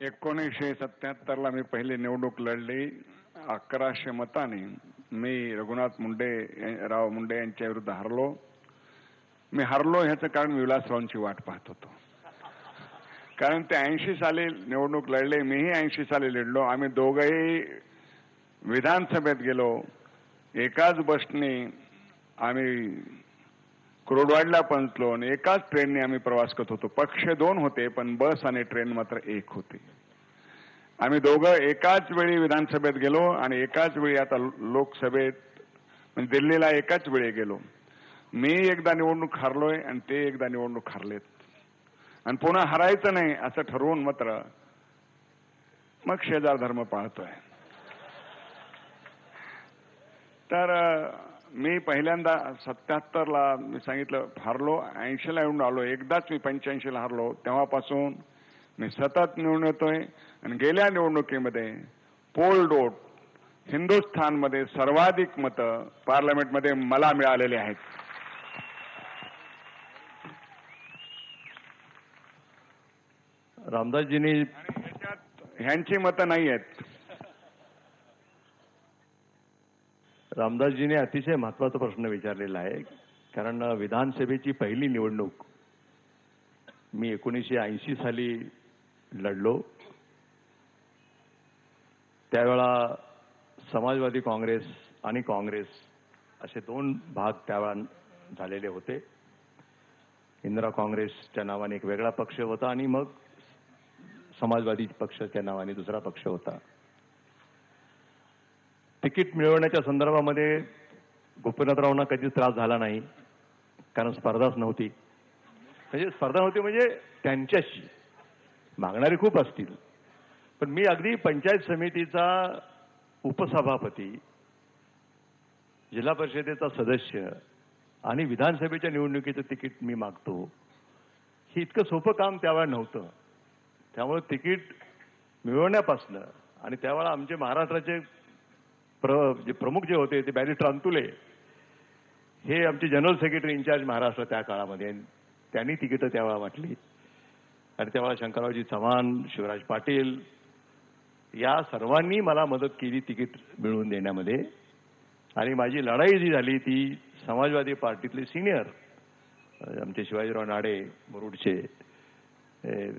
1977ला मी पहिली निवडणूक लढली 1100 मतांनी. मी रघुनाथ राव मुंडे यांच्या विरुद्ध हरलो. मी हरलो ह्याचं कारण विलासरावांची वाट पाहत होतो. कारण ते 80 साली निवडणूक लढले, मीही 80 साली लढलो. आम्ही दोघंही विधानसभेत गेलो. एकाच बसने आम्ही कुरोडवाडला पोहोचलो आणि एकाच ट्रेनने आम्ही प्रवास करत होतो. पक्ष दोन होते पण बस आणि ट्रेन मात्र एक होती. आम्ही दोघं एकाच वेळी विधानसभेत गेलो आणि एकाच वेळी आता लोकसभेत म्हणजे दिल्लीला एकाच वेळी गेलो. मी एकदा निवडणूक हारलोय आणि ते एकदा निवडणूक हारलेत आणि पुन्हा हरायचं नाही असं ठरवून मात्र मग शेजार धर्म पाळतोय. तर मी पहिल्यांदा 77ला मी सांगितलं हारलो, 80ला येऊन आलो. एकदाच मी 85ला हारलो. तेव्हापासून मी सतत निवडून येतोय आणि गेल्या निवडणुकीमध्ये पोल डोट हिंदुस्थानमध्ये सर्वाधिक मतं पार्लमेंटमध्ये मला मिळालेली आहेत. रामदासजींनी ह्यांची मतं नाही आहेत. रामदासजींनी अतिशय महत्वाचा प्रश्न विचारलेला आहे. कारण विधानसभेची पहिली निवडणूक मी 1980 साली लढलो. त्यावेळा समाजवादी काँग्रेस आणि काँग्रेस असे दोन भाग त्यावेळा झालेले होते. इंदिरा काँग्रेसच्या नावाने एक वेगळा पक्ष होता आणि मग समाजवादी पक्षाच्या नावाने दुसरा पक्ष होता. तिकीट मिळवण्याच्या संदर्भामध्ये गोपीनाथरावांना कधीच त्रास झाला नाही, कारण स्पर्धाच नव्हती. म्हणजे स्पर्धा नव्हती म्हणजे त्यांच्याशी मागणारे खूप असतील, पण मी अगदी पंचायत समितीचा उपसभापती, जिल्हा परिषदेचा सदस्य आणि विधानसभेच्या निवडणुकीचं तिकीट मी मागतो, हे इतकं सोपं काम त्यावेळेला नव्हतं. त्यामुळे तिकीट मिळवण्यापासनं आणि त्यावेळेला आमचे महाराष्ट्राचे प्रमुख जे होते ते बॅरिस्टर अंतुले, हे आमचे जनरल सेक्रेटरी इन्चार्ज महाराष्ट्र त्या काळामध्ये, त्यांनी तिकीटं त्यावेळा वाटली. आणि त्यावेळा शंकररावजी चव्हाण, शिवराज पाटील या सर्वांनी मला मदत केली तिकीट मिळवून देण्यामध्ये. आणि माझी लढाई जी झाली ती समाजवादी पार्टीतले सिनियर आमचे शिवाजीराव नाडे मुरुडचे,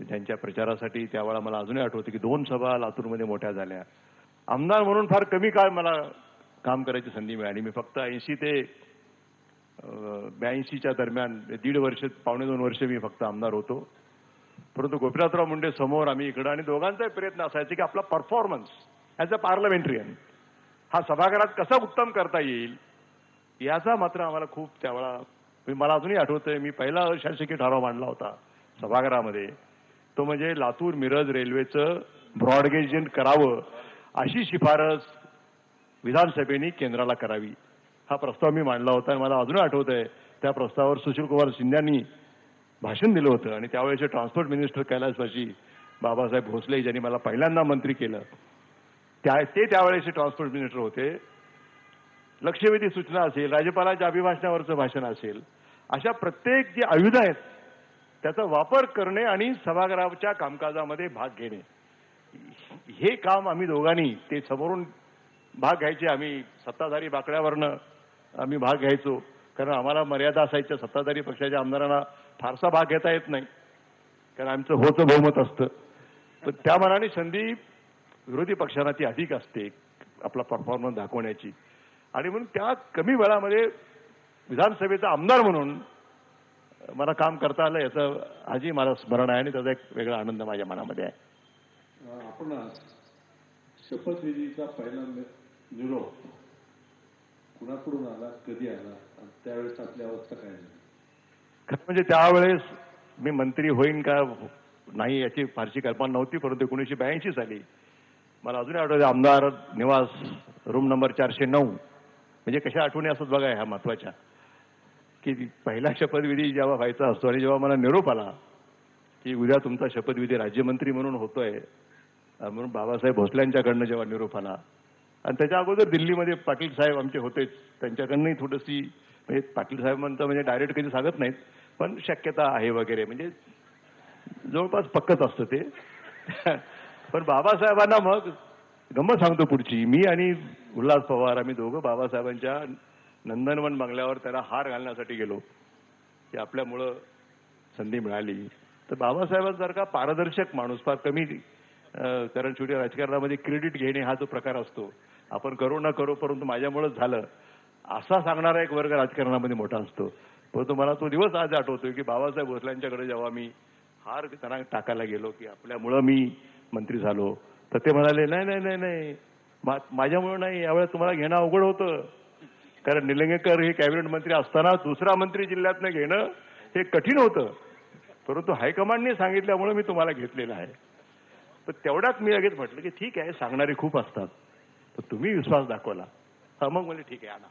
त्यांच्या प्रचारासाठी त्यावेळा मला अजूनही आठवतं की 2 सभा लातूरमध्ये मोठ्या झाल्या. आमदार म्हणून फार कमी काळ मला काम करायची संधी मिळाली. मी फक्त 80 ते 82च्या दरम्यान 1.5 वर्ष, पावणे 2 वर्ष मी फक्त आमदार होतो. परंतु गोपीनाथराव मुंडे समोर, आम्ही इकडं, आणि दोघांचाही प्रयत्न असायचा की आपला परफॉर्मन्स ॲज अ पार्लमेंटरियन हा सभागृहात कसा उत्तम करता येईल याचा मात्र आम्हाला खूप त्यावेळा, मला अजूनही आठवतंय, मी पहिला शासकीय ठराव मांडला होता सभागृहामध्ये. तो म्हणजे लातूर मिरज रेल्वेचं ब्रॉडगेज करावं अशी शिफारस विधानसभेने केंद्राला करावी, हा प्रस्ताव मी मांडला होता. आणि मला अजूनही आठवतंय त्या प्रस्तावावर सुशीलकुमार शिंदेंनी भाषण दिलं होतं आणि त्यावेळेचे ट्रान्सपोर्ट मिनिस्टर कैलासवासी बाबासाहेब भोसले, ज्यांनी मला पहिल्यांदा मंत्री केलं, ते त्यावेळेचे ट्रान्सपोर्ट मिनिस्टर होते. लक्षवेधी सूचना असेल, राज्यपालाच्या अभिभाषणावरचं भाषण असेल, अशा प्रत्येक जे आयुध आहेत त्याचा वापर करणे आणि सभागृहाच्या कामकाजामध्ये भाग घेणे, हे काम आम्ही दोघांनी, ते समोरून भाग घ्यायचे, आम्ही सत्ताधारी बाकड्यावरनं आम्ही भाग घ्यायचो, कारण आम्हाला मर्यादा असायच्या. सत्ताधारी पक्षाच्या आमदारांना फारसा भाग घेता येत नाही, कारण आमचं होतं बहुमत असतं. पण त्या मनाने संधी विरोधी पक्षांना ती अधिक असते आपला परफॉर्मन्स दाखवण्याची. आणि म्हणून त्या कमी वेळामध्ये विधानसभेचा आमदार म्हणून मला काम करता आलं, याचं आजही मला स्मरण आहे आणि त्याचा एक वेगळा आनंद माझ्या मनामध्ये आहे. आपण शपथविधीचा पहिला निरोप कुणाकडून आला, कधी आला, आणि त्यावेळेस आपली अवस्था काय झाली? खरं म्हणजे त्यावेळेस मी मंत्री होईन का नाही याची फारशी कल्पना नव्हती. परंतु 1982 साली मला अजूनही आठवतं, आमदार निवास रूम नंबर 409, म्हणजे कशा आठवणी असतात बघा ह्या महत्वाच्या, की पहिला शपथविधी जेव्हा व्हायचा असतो आणि जेव्हा मला निरोप आला की उद्या तुमचा शपथविधी राज्यमंत्री म्हणून होतोय म्हणून बाबासाहेब भोसल्यांच्याकडनं जेव्हा निरोप आला, आणि त्याच्या अगोदर दिल्लीमध्ये पाटील साहेब आमचे होतेच, त्यांच्याकडनंही थोडीशी, म्हणजे पाटील साहेबांचं म्हणजे डायरेक्ट कधी सांगत नाहीत, पण शक्यता आहे वगैरे, म्हणजे जवळपास पक्कच असतं ते. पण बाबासाहेबांना मग गंमत सांगतो पुढची. मी आणि उल्हास पवार आम्ही दोघं बाबासाहेबांच्या नंदनवन बंगल्यावर त्याला हार घालण्यासाठी गेलो की आपल्यामुळं संधी मिळाली. तर बाबासाहेबांसारखा पारदर्शक माणूस फार कमी, कारण शेवटी राजकारणामध्ये क्रेडिट घेणे हा जो प्रकार असतो, आपण करू न करू परंतु माझ्यामुळेच झालं असा सांगणारा एक वर्ग राजकारणामध्ये मोठा असतो. परंतु मला तो दिवस आज आठवतोय की बाबासाहेब भोसलेंच्याकडे जेव्हा मी हार त्यांना टाकायला गेलो की आपल्यामुळं मी मंत्री झालो, तर ते म्हणाले नाही नाही नाही नाही माझ्यामुळं नाही, यावेळेस तुम्हाला घेणं अवघड होतं, कारण निलंगेकर हे कॅबिनेट मंत्री असताना दुसरा मंत्री जिल्ह्यातनं घेणं हे कठीण होतं, परंतु हायकमांडने सांगितल्यामुळे मी तुम्हाला घेतलेलं आहे. तर तेवढ्यात मी लगेच म्हटलं की ठीक आहे, सांगणारे खूप असतात, तर तुम्ही विश्वास दाखवला. हा मग म्हणजे ठीक आहे आणा.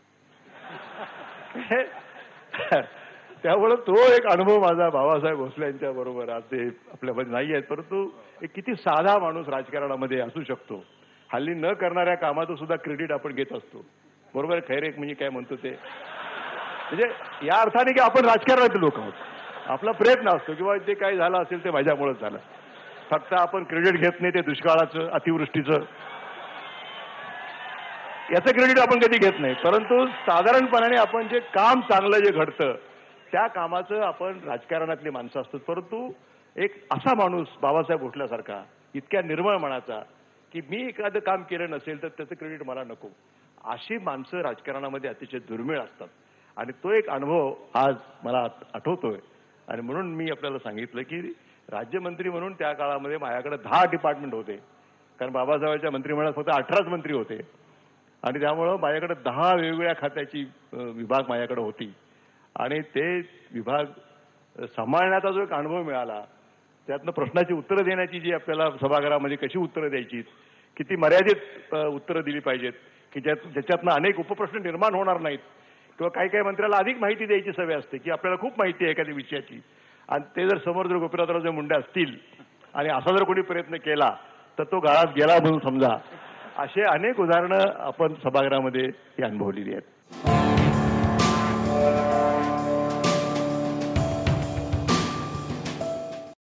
त्यामुळे तो एक अनुभव माझा बाबासाहेब भोसले यांच्या बरोबर आज ते आपल्यामध्ये नाही आहेत, परंतु एक किती साधा माणूस राजकारणामध्ये असू शकतो. हल्ली न करणाऱ्या कामाचं सुद्धा क्रेडिट आपण घेत असतो. बरोबर खैर एक म्हणजे काय म्हणतो ते, म्हणजे या अर्थाने की आपण राजकारणाचे लोक आहोत, आपला प्रयत्न असतो किंवा जे काही झालं असेल ते माझ्यामुळेच झालं. फक्त आपण क्रेडिट घेत नाही ते दुष्काळाचं, अतिवृष्टीचं, याचं क्रेडिट आपण कधी घेत नाही. परंतु साधारणपणाने आपण जे काम चांगलं जे घडतं त्या कामाचं आपण राजकारणातली माणसं असतात. परंतु एक असा माणूस बाबासाहेब भोसल्यासारखा इतक्या निर्मळ मनाचा की मी एखादं काम केलं नसेल तर त्याचं क्रेडिट मला नको, अशी माणसं राजकारणामध्ये अतिशय दुर्मिळ असतात. आणि तो एक अनुभव आज मला आठवतोय. आणि म्हणून मी आपल्याला सांगितलं की राज्यमंत्री म्हणून त्या काळामध्ये माझ्याकडे 10 डिपार्टमेंट होते, कारण बाबासाहेबांच्या मंत्रिमंडळात फक्त 18च मंत्री होते आणि त्यामुळं माझ्याकडे 10 वेगवेगळ्या खात्याची विभाग माझ्याकडे होती. आणि ते विभाग सांभाळण्याचा जो एक अनुभव मिळाला, त्यातनं प्रश्नाची उत्तरं देण्याची जी आपल्याला सभागृहामध्ये कशी उत्तरं द्यायची, किती मर्यादित उत्तरं दिली पाहिजेत की ज्याच्यातनं अनेक उपप्रश्न निर्माण होणार नाहीत, किंवा काही काही मंत्र्याला अधिक माहिती द्यायची सवय असते की आपल्याला खूप माहिती आहे एखाद्या विषयाची, आणि ते जर समोर जर गोपीनाथराव मुंडे असतील आणि असा जर कोणी प्रयत्न केला तर तो गाळात गेला म्हणून समजा. असे अनेक उदाहरणं आपण सभागृहामध्ये अनुभवलेली आहेत.